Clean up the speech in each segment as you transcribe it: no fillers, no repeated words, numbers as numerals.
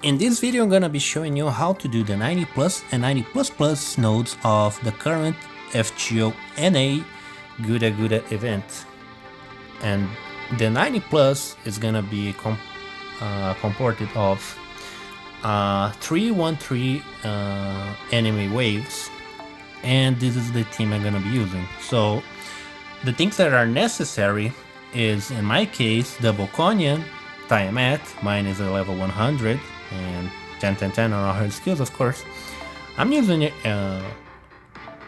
In this video I'm gonna be showing you how to do the 90 plus and 90 plus plus nodes of the current Fgo Na Gudaguda event. And the 90 plus is gonna be comported of 313 enemy waves, and this is the team I'm gonna be using. So the things that are necessary is, in my case, double Konyan, Tiamat, mine is a level 100, and 10-10-10 on all her skills, of course. I'm using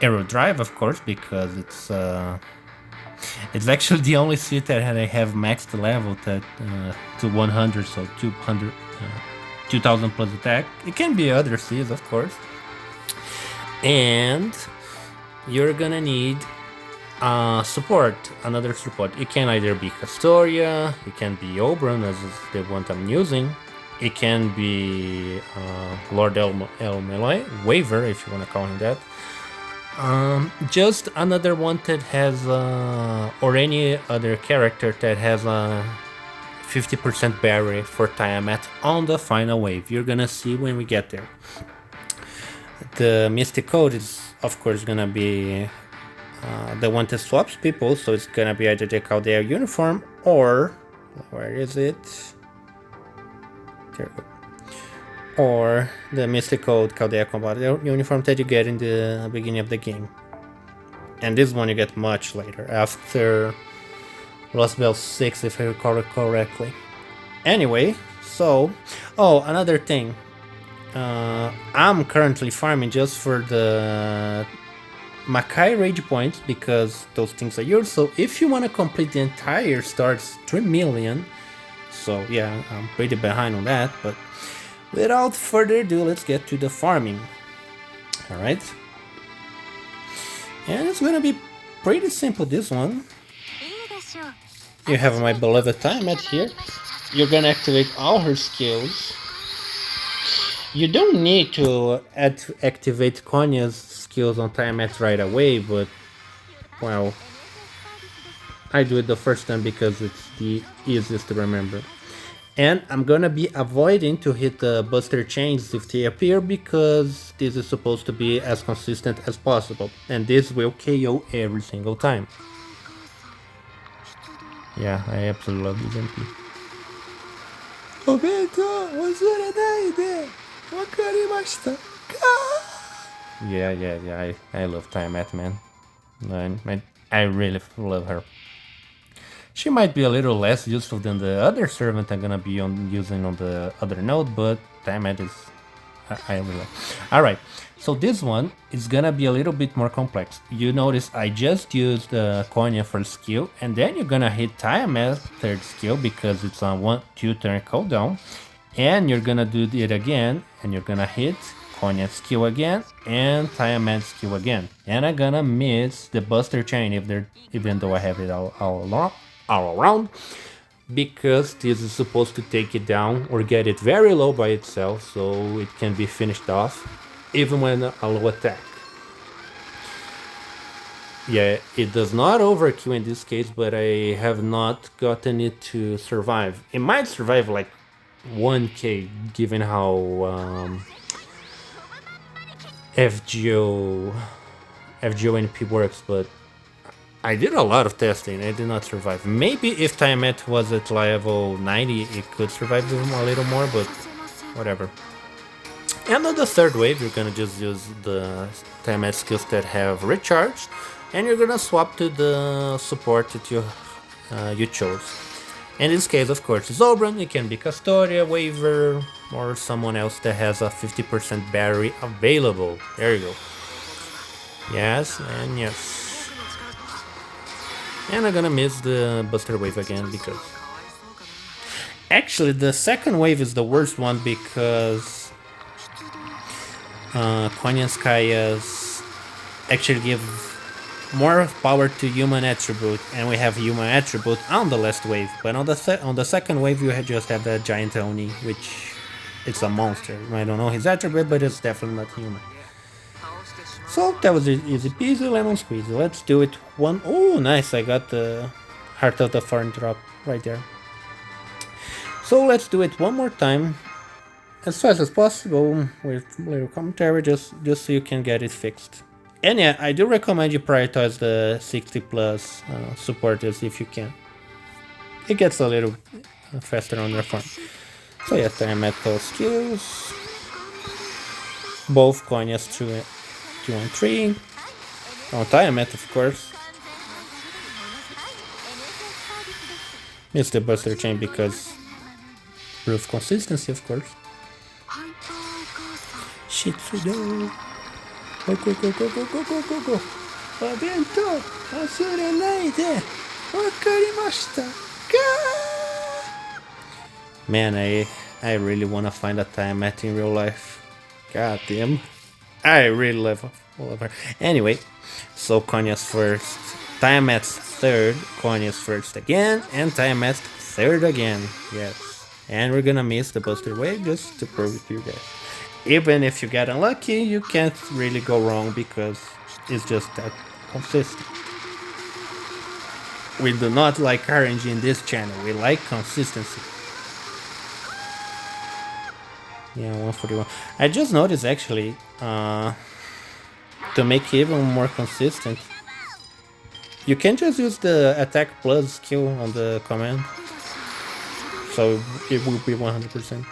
Arrow Drive, of course, because it's actually the only suit that I have maxed level to 100, so 200, 2000 plus attack. It can be other suits, of course. And you're gonna need support, another support. It can either be Castoria, it can be Oberon, as is the one I'm using. It can be Lord El Melee, Waver, if you want to call him that. Just another one that has, or any other character that has a 50% barrier for Tiamat on the final wave. You're gonna see when we get there. The Mystic Code is, of course, gonna be the one that swaps people, so it's gonna be either the Caldea uniform or, where is it? There we go. Or the Mystic Code Caldea Combat uniform that you get in the beginning of the game. And this one you get much later, after Lost Bell 6, if I recall it correctly. Anyway, so, another thing. I'm currently farming just for the Makai Rage points, because those things are yours. So if you want to complete the entire starts 3 million, so yeah, I'm pretty behind on that, but without further ado, let's get to the farming. Alright, and it's gonna be pretty simple, this one. You have my beloved Tiamat here. You're gonna activate all her skills. You don't need to activate Konya's skills on Tiamat right away, but, well, I do it the first time because it's the easiest to remember. And I'm gonna be avoiding to hit the Buster Chains if they appear, because this is supposed to be as consistent as possible, and this will KO every single time. Yeah, I absolutely love this MP. Yeah, I love Tiamat, man. I really love her. She might be a little less useful than the other servant I'm gonna be using on the other node, but Tiamat is... I really love. Alright, so this one is gonna be a little bit more complex. You notice I just used Konya first skill, and then you're gonna hit Tiamat third skill because it's on 1-2 turn cooldown, and you're gonna do it again, and you're gonna hit Konya skill again and Tiamat skill again, and I'm gonna miss the Buster Chain even though I have it all around, because this is supposed to take it down or get it very low by itself, so it can be finished off even when a low attack. Yeah, it does not overkill in this case, but I have not gotten it to survive. It might survive like 1k, given how Fgo NP works, but I did a lot of testing, I did not survive. Maybe if Tiamat was at level 90, it could survive a little more, but whatever. And on the third wave, you're gonna just use the Tiamat skills that have recharged, and you're gonna swap to the support that you chose. In this case, of course, it's Oberon. It can be Castoria, Waver, or someone else that has a 50% battery available. There you go. Yes, and yes. And I'm gonna miss the Buster Wave again, because... Actually, the second wave is the worst one, because Konyanskaya's actually give more power to human attribute, and we have human attribute on the last wave. But on the second wave, you just have that giant Oni, which it's a monster. I don't know his attribute, but it's definitely not human. So that was easy peasy lemon squeezy. Let's do it one. Oh, nice! I got the Heart of the Farm drop right there. So let's do it one more time. as fast as possible with little commentary, just so you can get it fixed. And yeah, I do recommend you prioritize the 60 plus supporters if you can. It gets a little faster on your farm. So yeah, Tiamat skills. Both Konya's 2 and 3. On Tiamat, of course. It's the Buster Chain because proof consistency, of course. Shitsudo. Go, go, go, go, go, go, go, go, go. Avento! Asurenaide! Wakarimashita! Man, I really want to find a Tiamat in real life. God damn. I really love her. Anyway, so Konya's first, Tiamat's third, Konya's first again, and Tiamat's third again. Yes. And we're gonna miss the Buster Wave just to prove it to you guys. Even if you get unlucky, you can't really go wrong because it's just that consistent. We do not like RNG in this channel, we like consistency. Yeah, 141. I just noticed actually, to make it even more consistent, you can just use the attack plus skill on the command. So it will be 100%.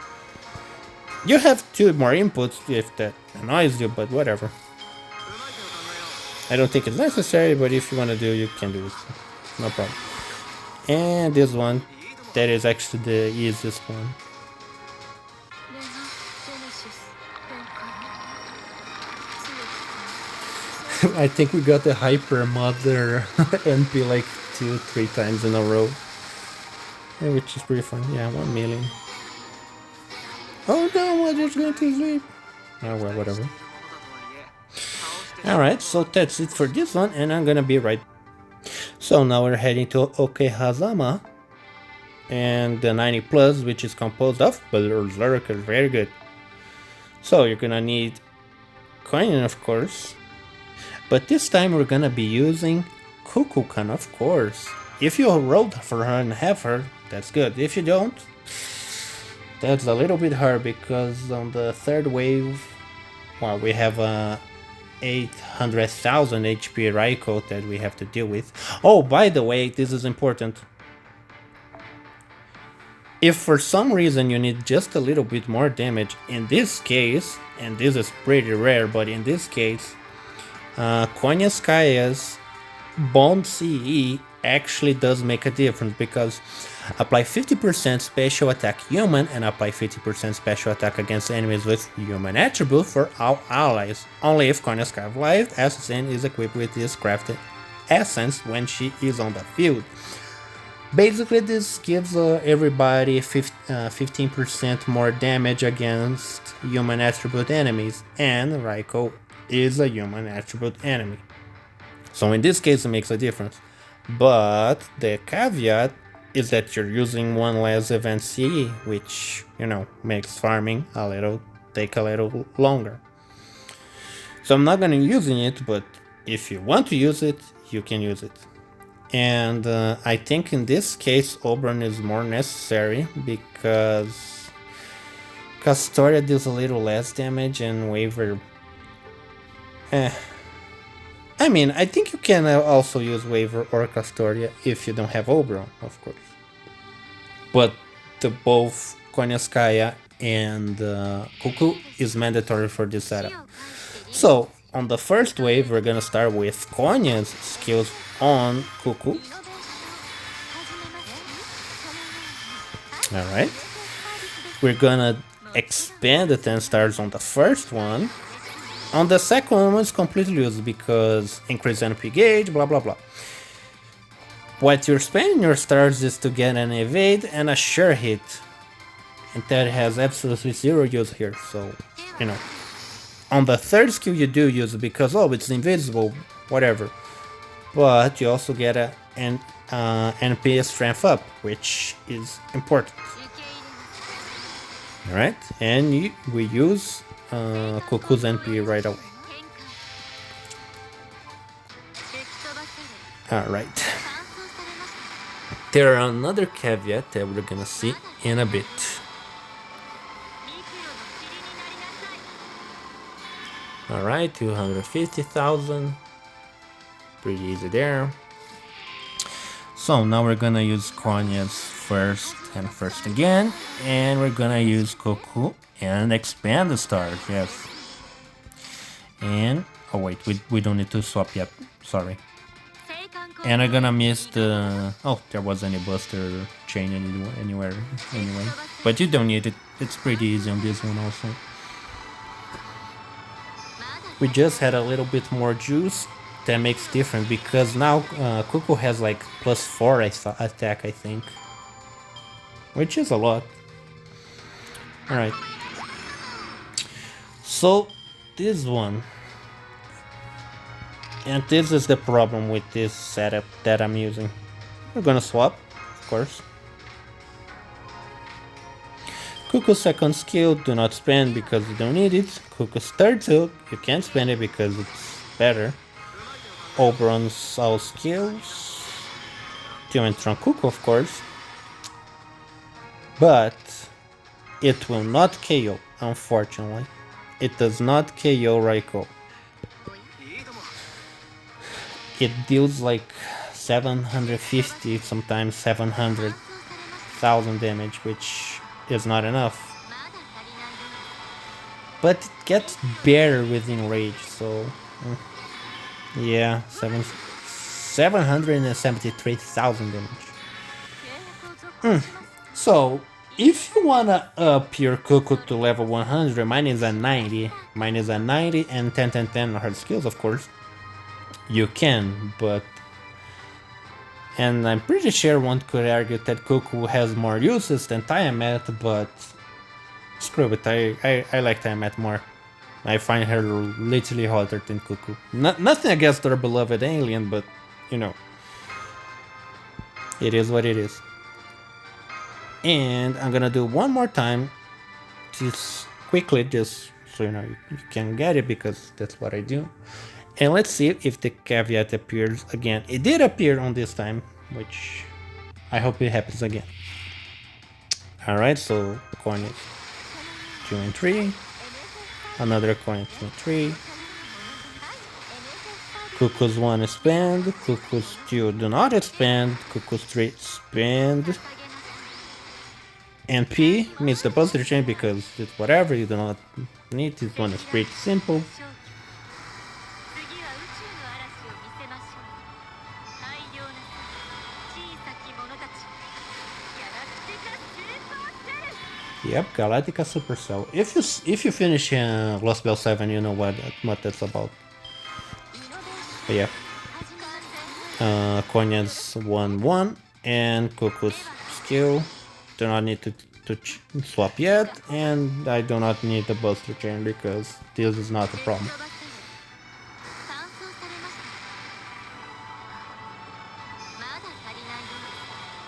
You have 2 more inputs if that annoys you, but whatever. I don't think it's necessary, but if you want to do, you can do it. No problem. And this one, that is actually the easiest one. I think we got the Hyper Mother NP like 2-3 times in a row. Yeah, which is pretty fun. Yeah, 1 million. Oh no, I'm just going to sleep. Oh well, whatever. Alright, so that's it for this one, and I'm gonna be right. So now we're heading to Okehazama. And the 90 plus, which is composed of Berserkers, very good. So you're gonna need Coin, of course. But this time we're gonna be using Kukulkan, of course. If you rolled for her and have her, that's good. If you don't, that's a little bit hard because on the third wave, well, we have a 800,000 HP Raiko that we have to deal with. Oh, by the way, this is important. If for some reason you need just a little bit more damage, in this case, and this is pretty rare, but in this case, Konyaskaya's Bond CE actually does make a difference because apply 50% special attack human and apply 50% special attack against enemies with human attribute for all allies. Only if Konyaskaya's life assassin is equipped with this crafted essence when she is on the field. Basically, this gives everybody 15% more damage against human attribute enemies, and Raiko is a human attribute enemy. So in this case, it makes a difference. But the caveat is that you're using one less event CE, which, you know, makes farming take a little longer. So I'm not gonna using it, but if you want to use it, you can use it. And I think in this case Oberon is more necessary because Castoria deals a little less damage and Waver. I mean, I think you can also use Waver or Castoria if you don't have Oberon, of course. But the both Konyaskaya and Kuku is mandatory for this setup. So on the first wave, we're gonna start with Konya's skills on Kuku. Alright. We're gonna expand the 10 stars on the first one. On the second one, it's completely useless because increase NP gauge, blah blah blah. What you're spending your stars is to get an evade and a sure hit. And that has absolutely zero use here, so, you know. On the third skill you do use it because, oh, it's invisible, whatever. But you also get an NP strength up, which is important. Alright, and we use Kuku's NP right away. Alright. There are another caveat that we're gonna see in a bit. Alright, 250,000. Pretty easy there. So now we're gonna use Konya's first and first again. And we're gonna use Koku and expand the stars, yes. And, oh wait, we don't need to swap yet, sorry. And I'm gonna miss the, oh, there wasn't any buster chain anywhere anyway. But you don't need it, it's pretty easy on this one also. We just had a little bit more juice. That makes difference because now Cuckoo has like +4 attack, I think, which is a lot. Alright, so this one, and this is the problem with this setup that I'm using. We're gonna swap, of course. Cuckoo's second skill, do not spend because you don't need it. Cuckoo's third skill, you can't spend it because it's better. Oberon's all skills. Tiamat on Cuckoo, of course. But it will not KO, unfortunately. It does not KO Raiko. It deals like 750, sometimes 700,000 damage, which is not enough. But it gets better within rage, so... yeah, 773,000 damage. So, if you wanna up your Cuckoo to level 100, mine is at 90. Mine is at 90 and 10, 10, 10 hard skills, of course. You can, but... and I'm pretty sure one could argue that Cuckoo has more uses than Tiamat, but... screw it, I like Tiamat more. I find her literally hotter than Cuckoo. Nothing against our beloved alien, but, you know, it is what it is. And I'm gonna do one more time, just quickly, just so you know you can get it, because that's what I do. And let's see if the caveat appears again. It did appear on this time, which I hope it happens again. Alright, so coin is 2 and 3. Another coin 2 and 3. Cuckoo's 1 expand. Cuckoo's 2 do not expand. Cuckoo's 3 expand. And P means the buster chain because it's whatever, you do not need. This one is pretty simple. Yep, Galactica Supercell. If you finish Lost Bell 7, you know what that's about. But yeah. Konya's 1-1 and Cuckoo's skill. Do not need to swap yet, and I do not need the buster chain because this is not a problem.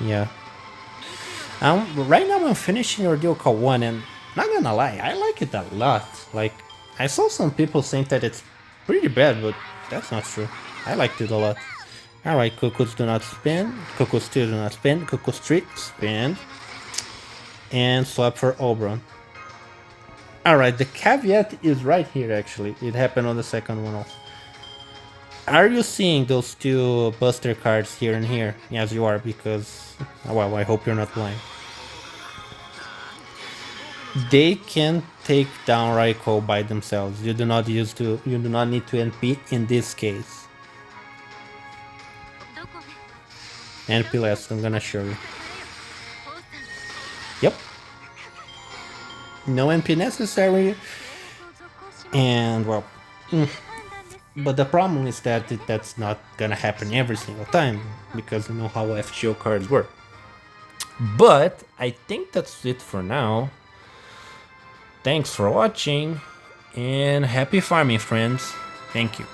Yeah. Right now I'm finishing Ordeal Call 1, and not gonna lie, I like it a lot. Like, I saw some people saying that it's pretty bad, but that's not true. I liked it a lot. Alright, Cuckoo's do not spin, Cuckoo's 2 do not spin, Cuckoo's 3 spin. And swap for Oberon. Alright, the caveat is right here actually. It happened on the second one also. Are you seeing those two buster cards here and here? Yes, you are, because... well, I hope you're not blind. They can take down Raiko by themselves. You do not need to NP in this case. NP less, I'm gonna show you. Yep. No NP necessary. And well, but the problem is that that's not gonna happen every single time, because you know how FGO cards work. But I think that's it for now. Thanks for watching, and happy farming, friends. Thank you.